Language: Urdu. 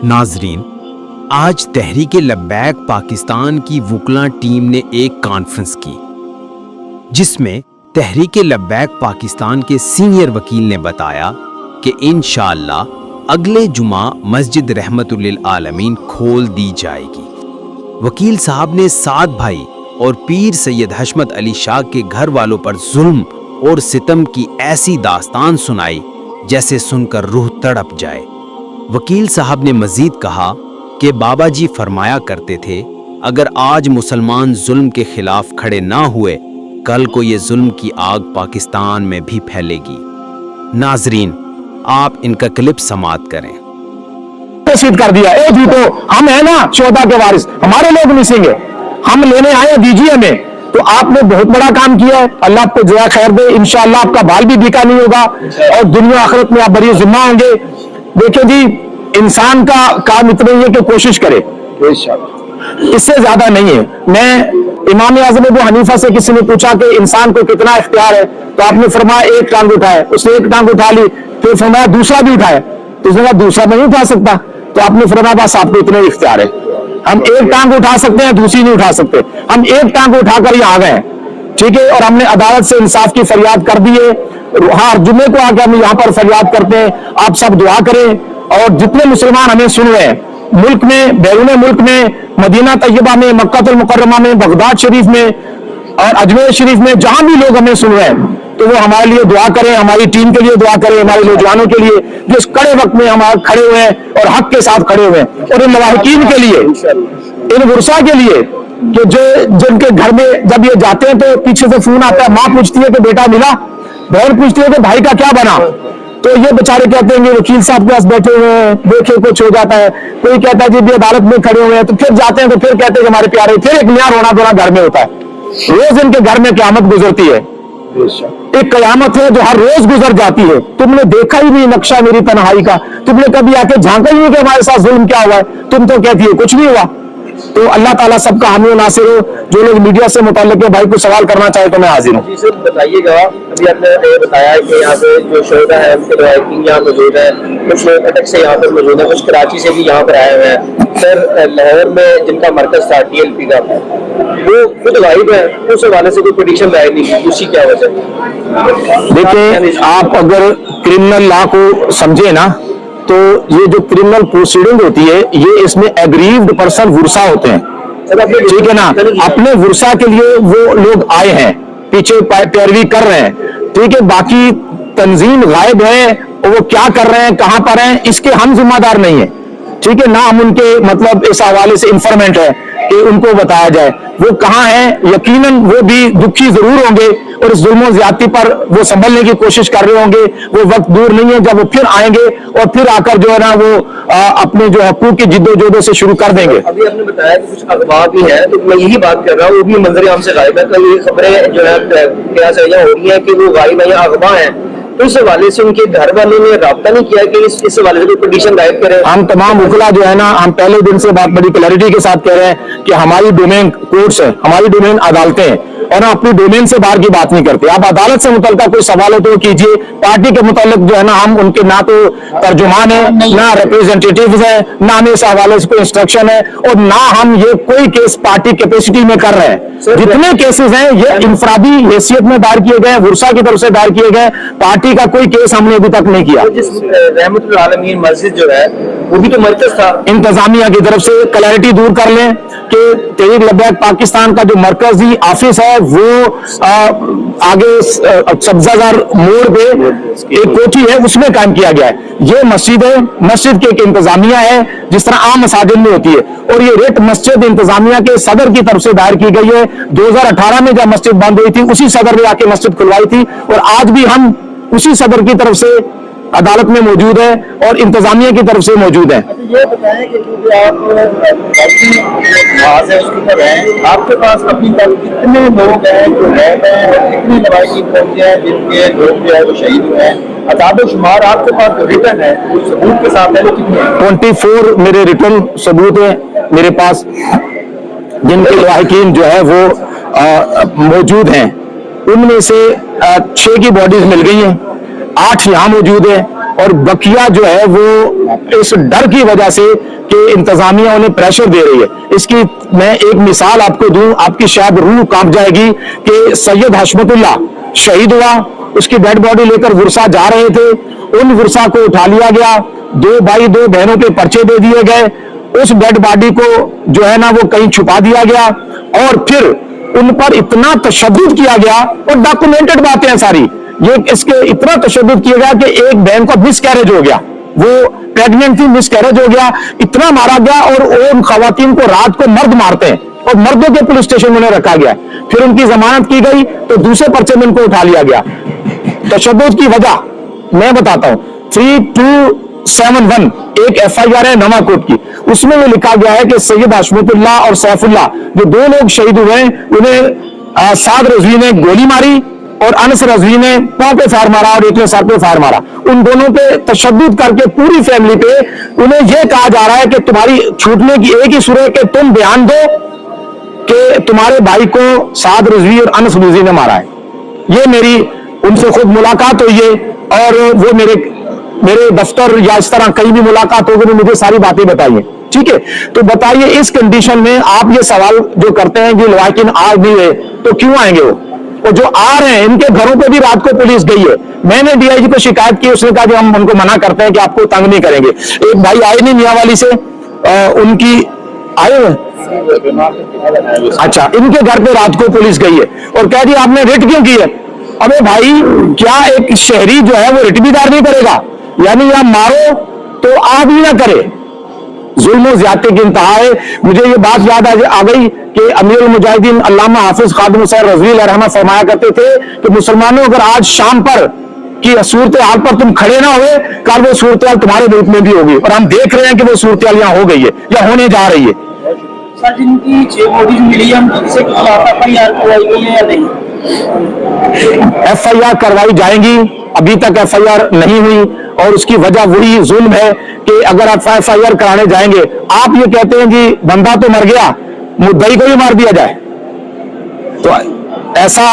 ناظرین، آج تحریک لبیک پاکستان کی وکلاء ٹیم نے ایک کانفرنس کی جس میں تحریک لبیک پاکستان کے سینئر وکیل نے بتایا کہ انشاءاللہ اگلے جمعہ مسجد رحمت للعالمین کھول دی جائے گی۔ وکیل صاحب نے 7 بھائی اور پیر سید حشمت علی شاہ کے گھر والوں پر ظلم اور ستم کی ایسی داستان سنائی جیسے سن کر روح تڑپ جائے۔ وکیل صاحب نے مزید کہا کہ بابا جی فرمایا کرتے تھے، اگر آج مسلمان ظلم کے خلاف کھڑے نہ ہوئے، کل کو یہ ظلم کی آگ پاکستان میں بھی پھیلے گی۔ ناظرین، آپ ان کا کلپ سماعت کریں۔ کر دیا اے جھوٹو، ہم ہیں نا شہداء کے وارث، ہمارے لوگ مسنگ ہیں، ہم لینے آئے، دیجیے ہمیں۔ تو آپ نے بہت بڑا کام کیا ہے، اللہ آپ کو جزائے خیر دے، انشاءاللہ آپ کا بال بھی بیکا نہیں ہوگا اور دنیا آخرت میں آپ بری ذمہ ہوں گے۔ دیکھیں جی، انسان کا کام اتنا ہی ہے کہ کوشش کرے، اس سے زیادہ نہیں ہے۔ میں امام اعظم ابو حنیفہ سے کسی نے پوچھا کہ انسان کو کتنا اختیار ہے، تو آپ نے فرمایا ایک ٹانگ اٹھائے، اس نے ایک ٹانگ اٹھا لی، پھر فرمایا دوسرا بھی اٹھائے، تو اس نے کہا دوسرا میں نہیں اٹھا سکتا، تو آپ نے فرمایا بس آپ کو اتنے اختیار ہے، ہم ایک ٹانگ اٹھا سکتے ہیں، دوسری نہیں اٹھا سکتے، ہم ایک ٹانگ اٹھا کر یہ آ گئے ہیں، ٹھیک ہے، اور ہم نے عدالت سے انصاف کی فریاد کر دی ہے۔ ہر جمعے کو آ کے ہم یہاں پر فریاد کرتے ہیں، آپ سب دعا کریں، اور جتنے مسلمان ہمیں سن رہے ہیں ملک میں، بیرون ملک میں، مدینہ طیبہ میں، مکہ المکرمہ میں، بغداد شریف میں اور اجمیر شریف میں، جہاں بھی لوگ ہمیں سن رہے ہیں، تو وہ ہمارے لیے دعا کریں، ہماری ٹیم کے لیے دعا کریں، ہمارے نوجوانوں کے لیے جو اس کڑے وقت میں ہمارے کھڑے ہوئے ہیں اور حق کے ساتھ کھڑے ہوئے ہیں، اور ان لواحقین کے لیے، ان ورثاء کے لیے کہ جو جن کے گھر میں جب یہ جاتے ہیں تو پیچھے سے فون آتا ہے، ماں پوچھتی ہے کہ بیٹا ملا، بہن پوچھتی ہے کہ بھائی کا کیا بنا، تو یہ بیچارے کہتے ہیں کہ وکیل صاحب کے پاس بیٹھے ہوئے ہیں، دیکھے کچھ ہو جاتا ہے، کوئی کہتا ہے جی بھی عدالت میں کھڑے ہوئے ہیں، تو پھر جاتے ہیں تو پھر کہتے ہیں کہ ہمارے پیارے، پھر ایک نیا رونا دھونا گھر میں ہوتا ہے۔ روز ان کے گھر میں قیامت گزرتی ہے، ایک قیامت ہے جو ہر روز گزر جاتی ہے۔ تم نے دیکھا ہی نہیں نقشہ میری تنہائی کا، تم نے کبھی آ کے جھانکا ہی نہیں کہ ہمارے ساتھ ظلم کیا ہوا ہے، تم تو کہتی ہے کچھ نہیں ہوا۔ تو اللہ تعالیٰ سب کا حامی و ناصر ہو۔ جو لوگ میڈیا سے متعلق ہے، بھائی کو سوال کرنا چاہے تو میں حاضر ہوں۔ جی سر، بتائیے گا، ابھی آپ نے یہ بتایا کہ یہاں پہ جو شہداء ہیں ان کے لواحقین یہاں موجود ہیں، کچھ لوگ اٹک سے یہاں پر موجود ہیں، کچھ کراچی سے بھی یہاں پر آئے ہوئے ہیں۔ سر، لاہور میں جن کا مرکز تھا TLP کا، وہ خود غائب ہے، اس حوالے سے کوئی پٹیشن دائر نہیں کی، اسی کیا وجہ؟ دیکھیں، آپ اگر کرمنل لا کو سمجھے نا، تو یہ جو کرمنل پروسیڈنگ ہوتی ہے، یہ اس میں ایگریوڈ پرسن ورثہ ہوتے ہیں، ٹھیک ہے نا، اپنے ورثہ کے لیے وہ لوگ آئے ہیں، پیچھے پیروی کر رہے ہیں، ٹھیک ہے، باقی تنظیم غائب ہے، وہ کیا کر رہے ہیں، کہاں پر ہیں، اس کے ہم ذمہ دار نہیں ہیں، ٹھیک ہے، نہ ہم ان کے مطلب اس حوالے سے انفارمنٹ ہے کہ ان کو بتایا جائے وہ کہاں ہیں۔ یقیناً وہ بھی دکھی ضرور ہوں گے اور اس ظلم و زیادتی پر وہ سنبھلنے کی کوشش کر رہے ہوں گے، وہ وقت دور نہیں ہے جب وہ پھر آئیں گے اور پھر آ کر جو ہے نا وہ اپنے جو حقوق کی جد و جہد سے شروع کر دیں گے۔ ابھی آپ نے بتایا کہ کچھ اغوا بھی ہیں، تو میں یہی بات کر رہا ہوں، وہ بھی منظر عام سے غائب ہے، کل یہ خبریں جو ہے کیا سیاح ہو رہی ہیں کہ وہ غائب ہیں یا اغوا ہیں، تو اس حوالے سے ان کے گھر والوں نے رابطہ نہیں کیا کہ اس حوالے سے کوئی پٹیشن دائر کرے؟ ہم تمام وکلا جو ہے نا، ہم پہلے دن سے بات بڑی کلیئرٹی کے ساتھ کہہ رہے ہیں کہ ہماری ڈومین کورٹس ہیں، ہماری ڈومین عدالتیں ہیں، اور ہم اپنی ڈومین سے باہر کی بات نہیں کرتے۔ آپ عدالت سے متعلقہ کوئی سوال ہو تو کیجیے، پارٹی کے متعلق جو ہے نا، ہم ان کے نہ تو ترجمان ہیں، نہ ریپریزنٹیٹیوز ہیں، نہ ہمیں اس حوالے سے کوئی انسٹرکشن ہے، اور نہ ہم یہ کوئی کیس پارٹی کیپیسٹی میں کر رہے ہیں۔ جتنے کیسز ہیں یہ انفرادی حیثیت میں دائر کیے گئے، ورثہ کی طرف سے دائر کیے گئے، پارٹی کا کوئی کیس ہم نے ابھی تک نہیں کیا۔ جس رحمت العالمین مسجد جو ہے وہ بھی تو مرکز تھا، انتظامیہ کی طرف سے کلیئرٹی دور کر لیں کہ تحریک لبیک پاکستان کا جو مرکزی آفس ہے وہ آگے سبزہ زار موڑ پہ ایک کوٹھی ہے، اس میں قائم کیا گیا ہے۔ یہ مسجد ہے، مسجد کی ایک انتظامیہ ہے جس طرح عام مساجد میں ہوتی ہے، اور یہ ریٹ مسجد انتظامیہ کے صدر کی طرف سے دائر کی گئی ہے۔ 2018 میں جب مسجد بند ہوئی تھی، اسی صدر نے آ کے مسجد کھلوائی تھی، اور آج بھی ہم اسی صدر کی طرف سے عدالت میں موجود ہے اور انتظامیہ کی طرف سے موجود ہیں۔ یہ بتائیں کہ کیونکہ آپ اس کے اوپر ہیں، آپ کے پاس ابھی تک کتنے لوگ ہیں جو غائب ہیں اور کتنے لواحقین پہنچے ہیں جن کے لوگ جو ہے وہ شہید ہوئے ہیں؟ عداد و شمار آپ کے پاس جو ریٹن ہے ثبوت کے ساتھ ہے وہ کتنے ہیں؟ 24 میرے ریٹن ثبوت ہیں میرے پاس، جن کے لواحقین جو ہے وہ موجود ہیں۔ ان میں سے 6 کی باڈیز مل گئی ہیں، 8 یہاں موجود ہیں، اور بقیہ جو ہے وہ اس ڈر کی وجہ سے کہ انتظامیہ انہیں پریشر دے رہی ہے. اس کی میں ایک مثال آپ کو دوں, آپ کی شاید روح کانپ جائے گی کہ سید حشمت اللہ شہید ہوا, اس کی ڈیڈ باڈی لے کر ورثہ جا رہے تھے, ان ورثہ کو اٹھا لیا گیا, 2 بھائی 2 بہنوں کے پرچے دے دیے گئے, اس ڈیڈ باڈی کو جو ہے نا وہ کہیں چھپا دیا گیا, اور پھر ان پر اتنا تشدد کیا گیا, اور ڈاکومنٹڈ باتیں ہیں ساری, یہ اس کے اتنا تشدد کیا گیا کہ ایک بہن کو مس کیریج ہو گیا, وہ پریگننٹ تھی, مس کیریج ہو گیا, اتنا مارا گیا, اور ان خواتین کو رات کو مرد مارتے ہیں اور مردوں کے پولیس اسٹیشن میں رکھا گیا. پھر ان کی ضمانت کی گئی تو دوسرے پرچے میں ان کو اٹھا لیا گیا. تشدد کی وجہ میں بتاتا ہوں, 3271 ایک FIR ہے نواں کوٹ کی, اس میں یہ لکھا گیا ہے کہ سید حشمت اللہ اور سیف اللہ جو 2 لوگ شہید ہوئے ہیں, انہیں سعد رضوی نے گولی ماری اور انس رضوی نے پاؤں پہ فائر مارا اور ایک نے سر پہ فائر مارا. ان دونوں پہ تشدد کر کے پوری فیملی پہ انہیں یہ کہا جا رہا ہے کہ تمہاری چھوٹنے کی ایک ہی صورت ہے کہ تم بیان دو کہ تمہارے بھائی کو سعد رضوی اور انس رضوی نے مارا ہے. یہ میری ان سے خود ملاقات ہوئی ہے, اور وہ میرے دفتر یا اس طرح کہیں بھی ملاقات ہوگی, مجھے ساری باتیں بتائیے. ٹھیک ہے, تو بتائیے اس کنڈیشن میں آپ یہ سوال جو کرتے ہیں کہ لیکن آج نہیں ہے تو کیوں آئیں گے وہ, اور جو آ رہے ہیں ان کے گھروں پہ بھی رات کو پولیس گئی ہے. میں نے DIG کو شکایت کی, اس نے کہا کہ ہم ان کو منع کرتے ہیں کہ آپ کو تنگ نہیں کریں گے. ایک بھائی آئے نہیں میاں والی سے, ان کی آئے ہوئے, اچھا, ان کے گھر پہ رات کو پولیس گئی ہے اور کہہ دیا آپ نے ریٹ کیوں کی ہے. ابے بھائی کیا ایک شہری جو ہے وہ ریٹ بھی دار نہیں کرے گا, یعنی یا مارو تو آپ بھی نہ کرے. ظلم و زیادتی کی انتہا ہے. مجھے یہ بات یاد آ گئی کہ امیر المجاہدین علامہ حافظ خادم حسین رضوی علیہ رحمہ فرمایا کرتے تھے کہ مسلمانوں اگر آج شام پر کی صورتحال پر تم کھڑے نہ ہوئے, کل وہ صورتحال تمہارے ملک میں بھی ہوگی, اور ہم دیکھ رہے ہیں کہ وہ صورتحال یہاں ہو گئی ہے یا ہونے جا رہی ہے. سر, جن کی 6 باڈیز ملی ہم سے FIR کروائی گئی ہے یا نہیں؟ FIR کروائی جائیں گی, ابھی تک FIR نہیں ہوئی, اور اس کی وجہ وہی ظلم ہے کہ اگر آپ FIR کرانے جائیں گے, آپ یہ کہتے ہیں جی بندہ تو مر گیا, مدعی کو بھی مار دیا جائے, تو ایسا